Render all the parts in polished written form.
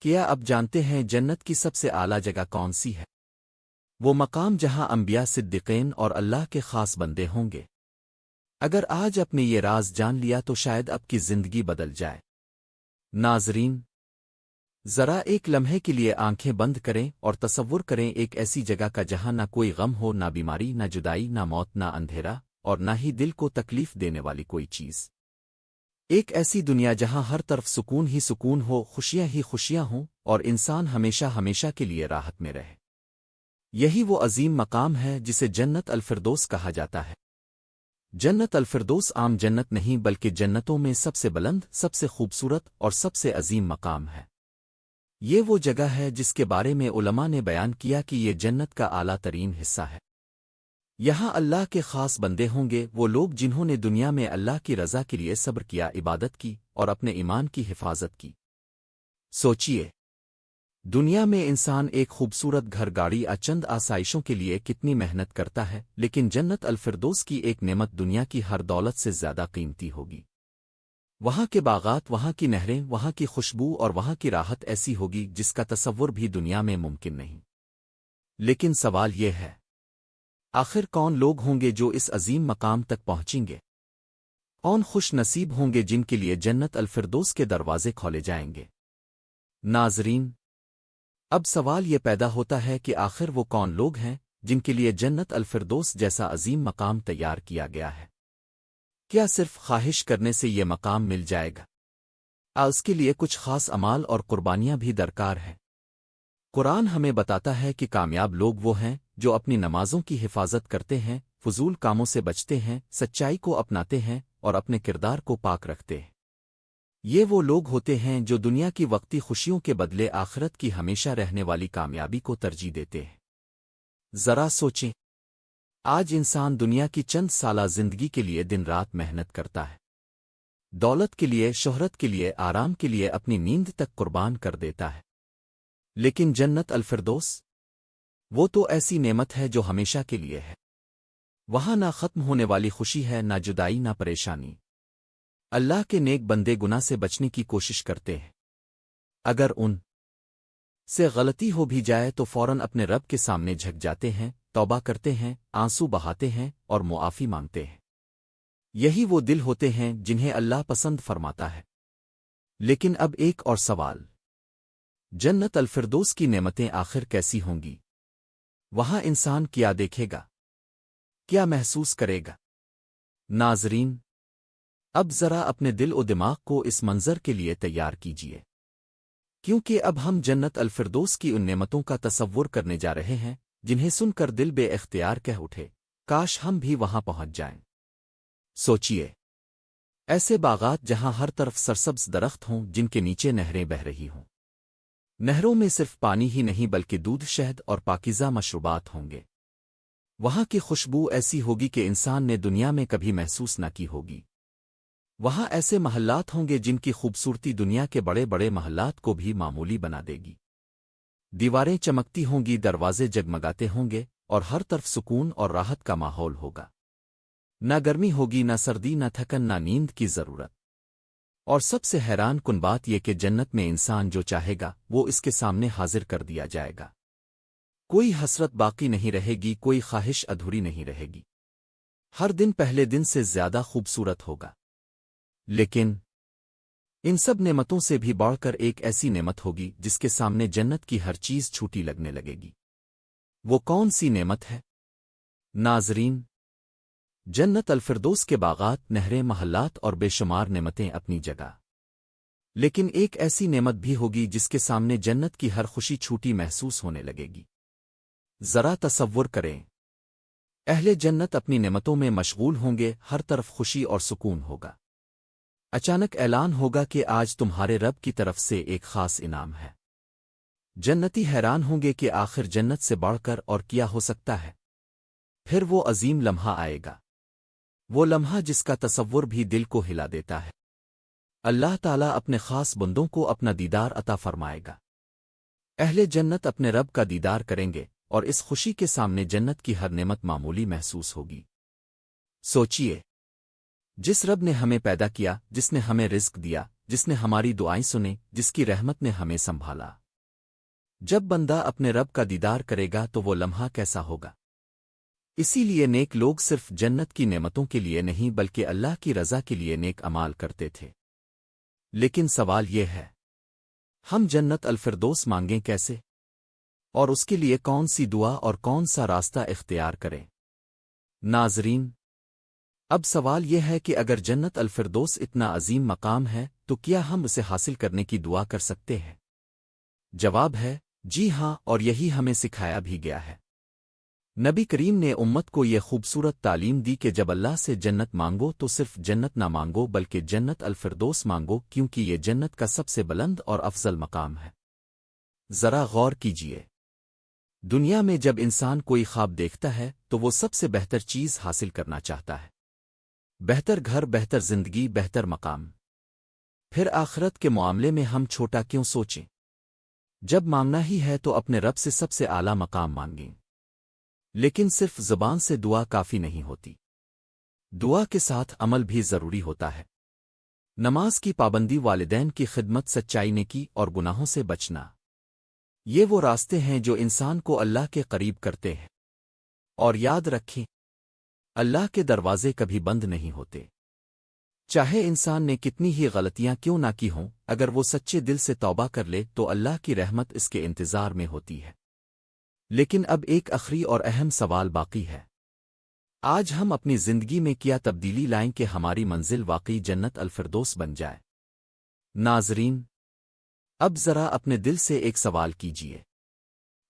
کیا اب جانتے ہیں جنت کی سب سے اعلیٰ جگہ کون سی ہے؟ وہ مقام جہاں انبیاء صدیقین اور اللہ کے خاص بندے ہوں گے۔ اگر آج اپنے یہ راز جان لیا تو شاید اب کی زندگی بدل جائے۔ ناظرین، ذرا ایک لمحے کے لیے آنکھیں بند کریں اور تصور کریں ایک ایسی جگہ کا جہاں نہ کوئی غم ہو، نہ بیماری، نہ جدائی، نہ موت، نہ اندھیرا، اور نہ ہی دل کو تکلیف دینے والی کوئی چیز۔ ایک ایسی دنیا جہاں ہر طرف سکون ہی سکون ہو، خوشیاں ہی خوشیاں ہوں، اور انسان ہمیشہ ہمیشہ کے لیے راحت میں رہے۔ یہی وہ عظیم مقام ہے جسے جنت الفردوس کہا جاتا ہے۔ جنت الفردوس عام جنت نہیں بلکہ جنتوں میں سب سے بلند، سب سے خوبصورت اور سب سے عظیم مقام ہے۔ یہ وہ جگہ ہے جس کے بارے میں علماء نے بیان کیا کہ یہ جنت کا اعلیٰ ترین حصہ ہے۔ یہاں اللہ کے خاص بندے ہوں گے، وہ لوگ جنہوں نے دنیا میں اللہ کی رضا کے لیے صبر کیا، عبادت کی اور اپنے ایمان کی حفاظت کی۔ سوچئے، دنیا میں انسان ایک خوبصورت گھر، گاڑی، چند آسائشوں کے لیے کتنی محنت کرتا ہے، لیکن جنت الفردوس کی ایک نعمت دنیا کی ہر دولت سے زیادہ قیمتی ہوگی۔ وہاں کے باغات، وہاں کی نہریں، وہاں کی خوشبو اور وہاں کی راحت ایسی ہوگی جس کا تصور بھی دنیا میں ممکن نہیں۔ لیکن سوال یہ ہے، آخر کون لوگ ہوں گے جو اس عظیم مقام تک پہنچیں گے؟ کون خوش نصیب ہوں گے جن کے لیے جنت الفردوس کے دروازے کھولے جائیں گے؟ ناظرین، اب سوال یہ پیدا ہوتا ہے کہ آخر وہ کون لوگ ہیں جن کے لیے جنت الفردوس جیسا عظیم مقام تیار کیا گیا ہے؟ کیا صرف خواہش کرنے سے یہ مقام مل جائے گا؟ اس کے لیے کچھ خاص اعمال اور قربانیاں بھی درکار ہیں۔ قرآن ہمیں بتاتا ہے کہ کامیاب لوگ وہ ہیں جو اپنی نمازوں کی حفاظت کرتے ہیں، فضول کاموں سے بچتے ہیں، سچائی کو اپناتے ہیں اور اپنے کردار کو پاک رکھتے ہیں۔ یہ وہ لوگ ہوتے ہیں جو دنیا کی وقتی خوشیوں کے بدلے آخرت کی ہمیشہ رہنے والی کامیابی کو ترجیح دیتے ہیں۔ ذرا سوچیں، آج انسان دنیا کی چند سالہ زندگی کے لیے دن رات محنت کرتا ہے، دولت کے لیے، شہرت کے لیے، آرام کے لیے اپنی نیند تک قربان کر دیتا ہے۔ لیکن جنت الفردوس، وہ تو ایسی نعمت ہے جو ہمیشہ کے لیے ہے۔ وہاں نہ ختم ہونے والی خوشی ہے، نہ جدائی، نہ پریشانی۔ اللہ کے نیک بندے گناہ سے بچنے کی کوشش کرتے ہیں۔ اگر ان سے غلطی ہو بھی جائے تو فوراً اپنے رب کے سامنے جھک جاتے ہیں، توبہ کرتے ہیں، آنسو بہاتے ہیں اور معافی مانگتے ہیں۔ یہی وہ دل ہوتے ہیں جنہیں اللہ پسند فرماتا ہے۔ لیکن اب ایک اور سوال، جنت الفردوس کی نعمتیں آخر کیسی ہوں گی؟ وہاں انسان کیا دیکھے گا؟ کیا محسوس کرے گا؟ ناظرین، اب ذرا اپنے دل و دماغ کو اس منظر کے لیے تیار کیجیے، کیونکہ اب ہم جنت الفردوس کی ان نعمتوں کا تصور کرنے جا رہے ہیں جنہیں سن کر دل بے اختیار کہہ اٹھے، کاش ہم بھی وہاں پہنچ جائیں۔ سوچئے، ایسے باغات جہاں ہر طرف سرسبز درخت ہوں، جن کے نیچے نہریں بہہ رہی ہوں۔ نہروں میں صرف پانی ہی نہیں بلکہ دودھ، شہد اور پاکیزہ مشروبات ہوں گے۔ وہاں کی خوشبو ایسی ہوگی کہ انسان نے دنیا میں کبھی محسوس نہ کی ہوگی۔ وہاں ایسے محلات ہوں گے جن کی خوبصورتی دنیا کے بڑے بڑے محلات کو بھی معمولی بنا دے گی۔ دیواریں چمکتی ہوں گی، دروازے جگمگاتے ہوں گے اور ہر طرف سکون اور راحت کا ماحول ہوگا۔ نہ گرمی ہوگی، نہ سردی، نہ تھکن، نہ نیند کی ضرورت۔ اور سب سے حیران کن بات یہ کہ جنت میں انسان جو چاہے گا وہ اس کے سامنے حاضر کر دیا جائے گا۔ کوئی حسرت باقی نہیں رہے گی، کوئی خواہش ادھوری نہیں رہے گی۔ ہر دن پہلے دن سے زیادہ خوبصورت ہوگا۔ لیکن ان سب نعمتوں سے بھی بڑھ کر ایک ایسی نعمت ہوگی جس کے سامنے جنت کی ہر چیز چھوٹی لگنے لگے گی۔ وہ کون سی نعمت ہے؟ ناظرین، جنت الفردوس کے باغات، نہریں، محلات اور بے شمار نعمتیں اپنی جگہ، لیکن ایک ایسی نعمت بھی ہوگی جس کے سامنے جنت کی ہر خوشی چھوٹی محسوس ہونے لگے گی۔ ذرا تصور کریں، اہل جنت اپنی نعمتوں میں مشغول ہوں گے، ہر طرف خوشی اور سکون ہوگا۔ اچانک اعلان ہوگا کہ آج تمہارے رب کی طرف سے ایک خاص انعام ہے۔ جنتی حیران ہوں گے کہ آخر جنت سے بڑھ کر اور کیا ہو سکتا ہے۔ پھر وہ عظیم لمحہ آئے گا، وہ لمحہ جس کا تصور بھی دل کو ہلا دیتا ہے۔ اللہ تعالیٰ اپنے خاص بندوں کو اپنا دیدار عطا فرمائے گا۔ اہل جنت اپنے رب کا دیدار کریں گے اور اس خوشی کے سامنے جنت کی ہر نعمت معمولی محسوس ہوگی۔ سوچئے، جس رب نے ہمیں پیدا کیا، جس نے ہمیں رزق دیا، جس نے ہماری دعائیں سنیں، جس کی رحمت نے ہمیں سنبھالا۔ جب بندہ اپنے رب کا دیدار کرے گا تو وہ لمحہ کیسا ہوگا؟ اسی لیے نیک لوگ صرف جنت کی نعمتوں کے لیے نہیں بلکہ اللہ کی رضا کے لیے نیک اعمال کرتے تھے۔ لیکن سوال یہ ہے، ہم جنت الفردوس مانگیں کیسے؟ اور اس کے لیے کون سی دعا اور کون سا راستہ اختیار کریں؟ ناظرین، اب سوال یہ ہے کہ اگر جنت الفردوس اتنا عظیم مقام ہے تو کیا ہم اسے حاصل کرنے کی دعا کر سکتے ہیں؟ جواب ہے جی ہاں، اور یہی ہمیں سکھایا بھی گیا ہے۔ نبی کریم نے امت کو یہ خوبصورت تعلیم دی کہ جب اللہ سے جنت مانگو تو صرف جنت نہ مانگو بلکہ جنت الفردوس مانگو، کیونکہ یہ جنت کا سب سے بلند اور افضل مقام ہے۔ ذرا غور کیجئے، دنیا میں جب انسان کوئی خواب دیکھتا ہے تو وہ سب سے بہتر چیز حاصل کرنا چاہتا ہے، بہتر گھر، بہتر زندگی، بہتر مقام۔ پھر آخرت کے معاملے میں ہم چھوٹا کیوں سوچیں؟ جب مانگنا ہی ہے تو اپنے رب سے سب سے اعلیٰ مقام مانگیں۔ لیکن صرف زبان سے دعا کافی نہیں ہوتی، دعا کے ساتھ عمل بھی ضروری ہوتا ہے۔ نماز کی پابندی، والدین کی خدمت، سچائی، نیکی اور گناہوں سے بچنا، یہ وہ راستے ہیں جو انسان کو اللہ کے قریب کرتے ہیں۔ اور یاد رکھیں، اللہ کے دروازے کبھی بند نہیں ہوتے، چاہے انسان نے کتنی ہی غلطیاں کیوں نہ کی ہوں، اگر وہ سچے دل سے توبہ کر لے تو اللہ کی رحمت اس کے انتظار میں ہوتی ہے۔ لیکن اب ایک آخری اور اہم سوال باقی ہے، آج ہم اپنی زندگی میں کیا تبدیلی لائیں کہ ہماری منزل واقعی جنت الفردوس بن جائے؟ ناظرین، اب ذرا اپنے دل سے ایک سوال کیجئے،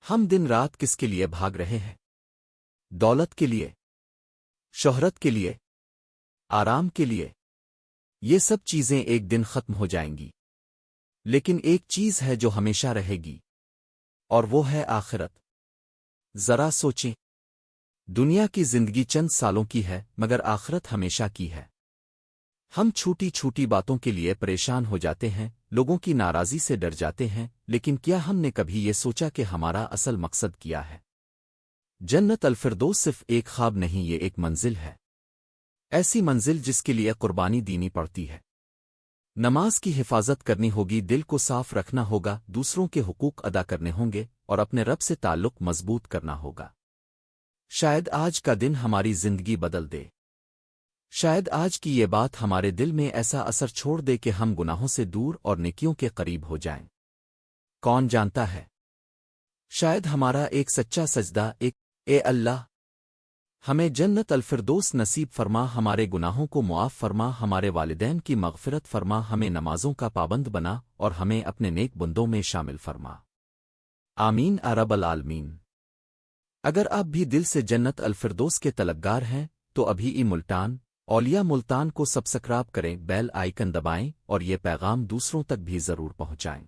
ہم دن رات کس کے لیے بھاگ رہے ہیں؟ دولت کے لیے؟ شہرت کے لیے؟ آرام کے لیے؟ یہ سب چیزیں ایک دن ختم ہو جائیں گی، لیکن ایک چیز ہے جو ہمیشہ رہے گی، اور وہ ہے آخرت۔ ذرا سوچیں، دنیا کی زندگی چند سالوں کی ہے مگر آخرت ہمیشہ کی ہے۔ ہم چھوٹی چھوٹی باتوں کے لیے پریشان ہو جاتے ہیں، لوگوں کی ناراضی سے ڈر جاتے ہیں، لیکن کیا ہم نے کبھی یہ سوچا کہ ہمارا اصل مقصد کیا ہے؟ جنت الفردوس صرف ایک خواب نہیں، یہ ایک منزل ہے، ایسی منزل جس کے لیے قربانی دینی پڑتی ہے۔ نماز کی حفاظت کرنی ہوگی، دل کو صاف رکھنا ہوگا، دوسروں کے حقوق ادا کرنے ہوں گے، اور اپنے رب سے تعلق مضبوط کرنا ہوگا۔ شاید آج کا دن ہماری زندگی بدل دے، شاید آج کی یہ بات ہمارے دل میں ایسا اثر چھوڑ دے کہ ہم گناہوں سے دور اور نیکیوں کے قریب ہو جائیں۔ کون جانتا ہے، شاید ہمارا ایک سچا سجدہ، ایک اے اللہ ہمیں جنت الفردوس نصیب فرما، ہمارے گناہوں کو معاف فرما، ہمارے والدین کی مغفرت فرما، ہمیں نمازوں کا پابند بنا اور ہمیں اپنے نیک بندوں میں شامل فرما۔ آمین رب العالمین۔ اگر آپ بھی دل سے جنت الفردوس کے طلبگار ہیں تو ابھی ملتان اولیاء ملتان کو سبسکرائب کریں، بیل آئیکن دبائیں اور یہ پیغام دوسروں تک بھی ضرور پہنچائیں۔